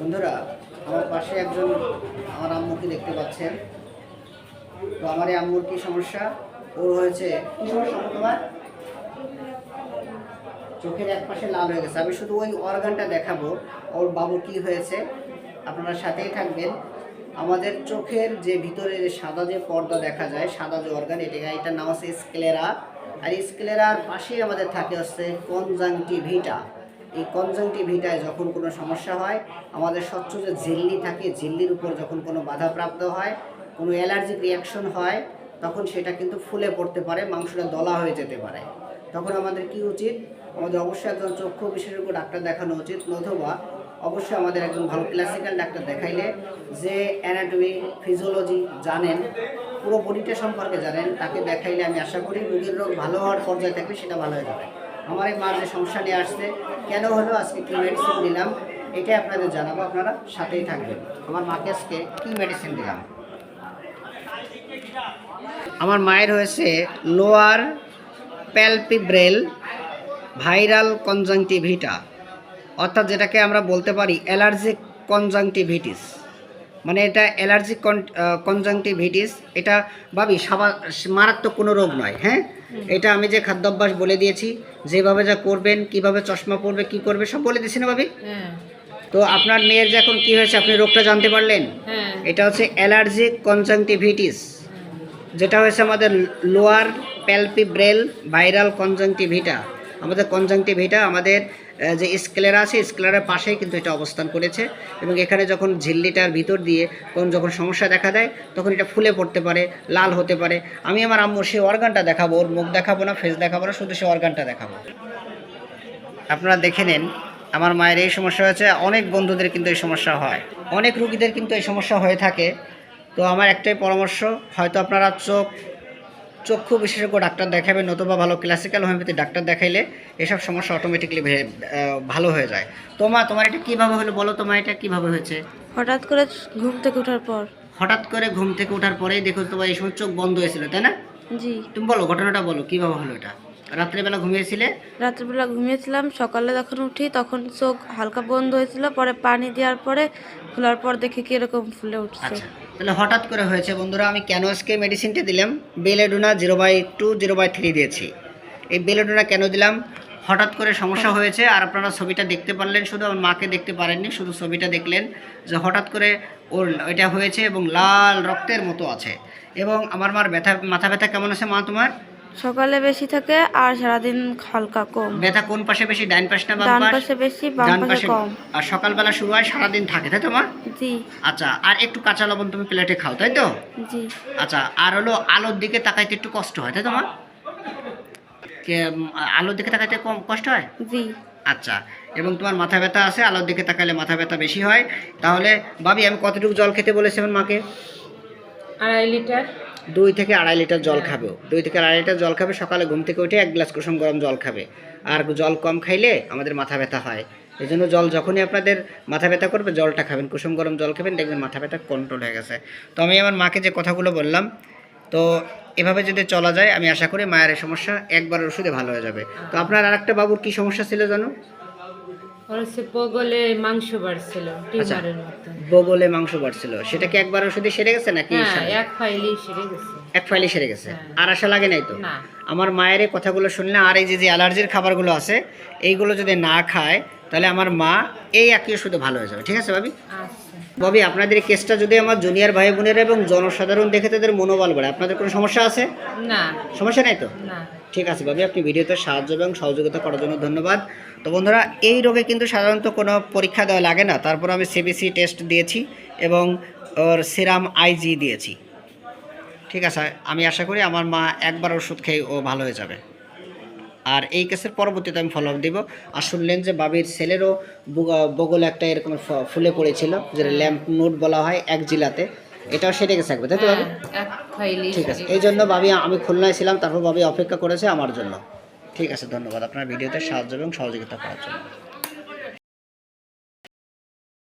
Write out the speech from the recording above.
বন্ধুরা, আমার পাশে একজন আমার আম্মুকে দেখতে পাচ্ছেন। তো আমার এই আম্মুর কি সমস্যা? ওর হয়েছে কি সমস্যা তোমার? চোখের এক পাশে লাল হয়ে গেছে। আমি শুধু ওই অর্গানটা দেখাবো ওর বাবুর কি হয়েছে। আপনারা সাথেই থাকবেন। আমাদের চোখের যে ভিতরে যে সাদা যে পর্দা দেখা যায়, সাদা যে অর্গান, এটার নাম আছে স্ক্লেরা। আর স্ক্লেরার পাশেই আমাদের থাকে হচ্ছে কনজাংটিভিটা। এই কনজাংটিভিটায় যখন কোনো সমস্যা হয়, আমাদের স্বচ্ছ যে ঝিল্লি থাকে, ঝিল্লির উপর যখন কোনো বাধাপ্রাপ্ত হয়, কোনো অ্যালার্জিক রিয়াকশন হয়, তখন সেটা কিন্তু ফুলে পড়তে পারে, মাংসটা দলা হয়ে যেতে পারে। তখন আমাদের কি উচিত? আমাদের অবশ্যই একজন চক্ষু বিশেষজ্ঞ ডাক্তার দেখানো উচিত, নতুবা অবশ্যই আমাদের একজন ভালো ক্লাসিক্যাল ডাক্তার দেখাইলে, যে অ্যানাটমি ফিজিওলজি জানেন, পুরো বডিটা সম্পর্কে জানেন, তাকে দেখাইলে আমি আশা করি রোগীর রোগ ভালো হওয়ার পর্যায়ে থাকবে, সেটা ভালো হয়ে যাবে। আমার এই মার যে সমস্যা নিয়ে আসছে, কেন হলো, আজকে কী মেডিসিন দিলাম, এটাই আপনাদের জানাবো, আপনারা সাথেই থাকবেন। আমার মাকে আজকে কী মেডিসিন দিলাম। আমার মায়ের হয়েছে লোয়ার প্যালপিব্রেল ভাইরাল কনজাংটিভিটা, অর্থাৎ যেটাকে আমরা বলতে পারি অ্যালার্জিক কনজাংটিভিটিস। মানে এটা অ্যালার্জিক কনজাংটিভিটিস, এটা ভাবি মারাত্মক কোনো রোগ নয়। হ্যাঁ, এটা আমি যে খাদ্যাভ্যাস বলে দিয়েছি, যেভাবে যা করবেন, কিভাবে চশমা পরবে, কি করবে, সব বলে দিয়েছি না ভাবি? তো আপনার মেয়ের যে এখন কি হয়েছে, আপনি রোগটা জানতে পারলেন। এটা হচ্ছে অ্যালার্জিক কনজাংটিভিটিস, যেটা হয়েছে আমাদের লোয়ার প্যালপিব্রেল ভাইরাল কনজাংটিভিটা। আমাদের কনজাংটিভিটা আমাদের যে স্ক্লেরা আছে, স্ক্লেরার পাশেই কিন্তু এটা অবস্থান করেছে, এবং এখানে যখন ঝিল্লিটার ভিতর দিয়ে যখন সমস্যা দেখা দেয়, তখন এটা ফুলে পড়তে পারে, লাল হতে পারে। আমি আমার আম্মুর সেই অর্গানটা দেখাবো, ওর মুখ দেখাবো না, ফেস দেখাবো না, শুধু সেই অর্গানটা দেখাবো। আপনারা দেখে নেন, আমার মায়ের এই সমস্যা হয়েছে। অনেক বন্ধুদের কিন্তু এই সমস্যা হয়, অনেক রুগীদের কিন্তু এই সমস্যা হয়ে থাকে। তো আমার একটাই পরামর্শ, হয়তো আপনারা চক্ষু বিশেষজ্ঞ ডাক্তার দেখাবেন, নতুবা ভালো ক্লাসিক্যাল হোমিওপ্যাথি ডাক্তার দেখাইলে এসব সমস্যা অটোমেটিকলি ভালো হয়ে যায়। তোমার এটা কীভাবে হলো বলো, তোমার এটা কীভাবে হয়েছে? হঠাৎ করে ঘুম থেকে ওঠার পর। হঠাৎ করে ঘুম থেকে ওঠার পরেই দেখো তোমার এই সময় চোখ বন্ধ হয়েছিল, তাই না? জি। তুমি বলো ঘটনাটা বলো, কীভাবে হলো এটা? রাত্রেবেলা ঘুমিয়েছিলে? রাত্রিবেলা ঘুমিয়েছিলাম, সকালে যখন উঠি তখন চোখ হালকা বন্ধ হয়েছিল, পরে পানি দেওয়ার পরে খোলার পর দেখি কি এরকম ফুলে উঠছে। আচ্ছা, তাহলে হঠাৎ করে হয়েছে। বন্ধুরা, আমি কেন আজকে মেডিসিনটা দিলাম, বেলেডোনা 0/2 0/3 দিয়েছি। এই বেলেডোনা কেন দিলাম? হঠাৎ করে সমস্যা হয়েছে, আর আপনারা ছবিটা দেখতে পারলেন, শুধু আমার মাকে দেখতে পারেননি, শুধু ছবিটা দেখলেন যে হঠাৎ করে ওর এটা হয়েছে এবং লাল রক্তের মতো আছে। এবং আমার মার মাথা ব্যথা কেমন আছে মা তোমার? সকালে বেশি থাকে আর সারাদিন হালকা কম। ব্যথা কোন পাশে বেশি, ডান পাশে না বাম ডান পাশে? পাশে বেশি, বাম পাশে কম। আর সকালবেলা শুরু হয়, সারাদিন থাকে, তাই তো মা? জি। আচ্ছা, আর একটু কাঁচা লবণ তুমি প্লেটে খাও, তাই তো? জি। আচ্ছা, আর হলো আলোর দিকে তাকাইতে একটু কষ্ট হয়, তাই তো মা? আলোর দিকে তাকাইতে কম কষ্ট হয়? জি। আচ্ছা, এবং তোমার মাথা ব্যথা আছে, আলোর দিকে তাকালে মাথা ব্যথা বেশি হয়। তাহলে ভাবি, আমি কতটুকু জল খেতে বলেছি আমার মাকে? 2.5 লিটার। 2 থেকে 2.5 লিটার জল খাবে। 2 থেকে 2.5 লিটার জল খাবে, সকালে ঘুম থেকে উঠে 1 গ্লাস কুসুম গরম জল খাবে। আর জল কম খাইলে আমাদের মাথা ব্যথা হয়, এই জন্য জল যখনই আপনাদের মাথা ব্যথা করবে, জলটা খাবেন, কুসুম গরম জল খাবেন, দেখবেন মাথা ব্যথা কন্ট্রোল হয়ে গেছে। তো আমি আমার মাকে যে কথাগুলো বললাম, তো এভাবে যদি চলা যায়, আমি আশা করি মায়ের এই সমস্যা একবার ওষুধে ভালো হয়ে যাবে। তো আপনার আরেকটা বাবুর কি সমস্যা ছিল জানো? বগলে মাংস বাড়ছিল, টিউমারের মতো। বগলে মাংস বাড়ছিল, সেটা কি একবার ওষুধে সেরে গেছে নাকি? হ্যাঁ, এক ফাইলেই সেরে গেছে। এক ফাইলে সেরে গেছে, হ্যাঁ। আর আশা লাগে নাই তো? না। আমার মায়ের এই কথাগুলো শুনলে, আর এই যে অ্যালার্জির খাবারগুলো আছে, এইগুলো যদি না খায়, তাহলে আমার মা এই একই ওষুধে ভালো হয়ে যাবে। ঠিক আছে ভাবি? আচ্ছা। ভাবি, আপনাদের এই কেসটা যদি আমার জুনিয়র ভাই বোনেরা এবং জনসাধারণ দেখে তাদের মনোবল বাড়ে, আপনাদের কোনো সমস্যা আছে? না। সমস্যা নাই তো? না। ঠিক আছে ভাবি, আপনি ভিডিওতে সাহায্য এবং সহযোগিতা করার জন্য ধন্যবাদ। তো বন্ধুরা, এই রোগে কিন্তু সাধারণত কোনো পরীক্ষা দেওয়া লাগে না, তারপর আমি সিবিসি টেস্ট দিয়েছি এবং ওর সিরাম আইজি দিয়েছি। ঠিক আছে, আমি আশা করি আমার মা একবার ওষুধ খেয়ে ও ভালো হয়ে যাবে। আর এই কেসের পরবর্তীতে আমি ফলো আপ দিব। আর শুনলেন যে বাবির ছেলেরও বগলে একটা এরকম ফুলে পড়েছিল, যেটা ল্যাম্প নোট বলা হয়, এক জিলাতে, এটাও সেরে গেছে একবার, তাই তো ভাবি? এক ফাইলেই ঠিক আছে, এই জন্য ভাবি আমি খুলনায় ছিলাম, তারপর ভাবি অপেক্ষা করেছে আমার জন্য। ঠিক আছে, ধন্যবাদ আপনার ভিডিওতে সাহায্য এবং সহযোগিতা করার জন্য।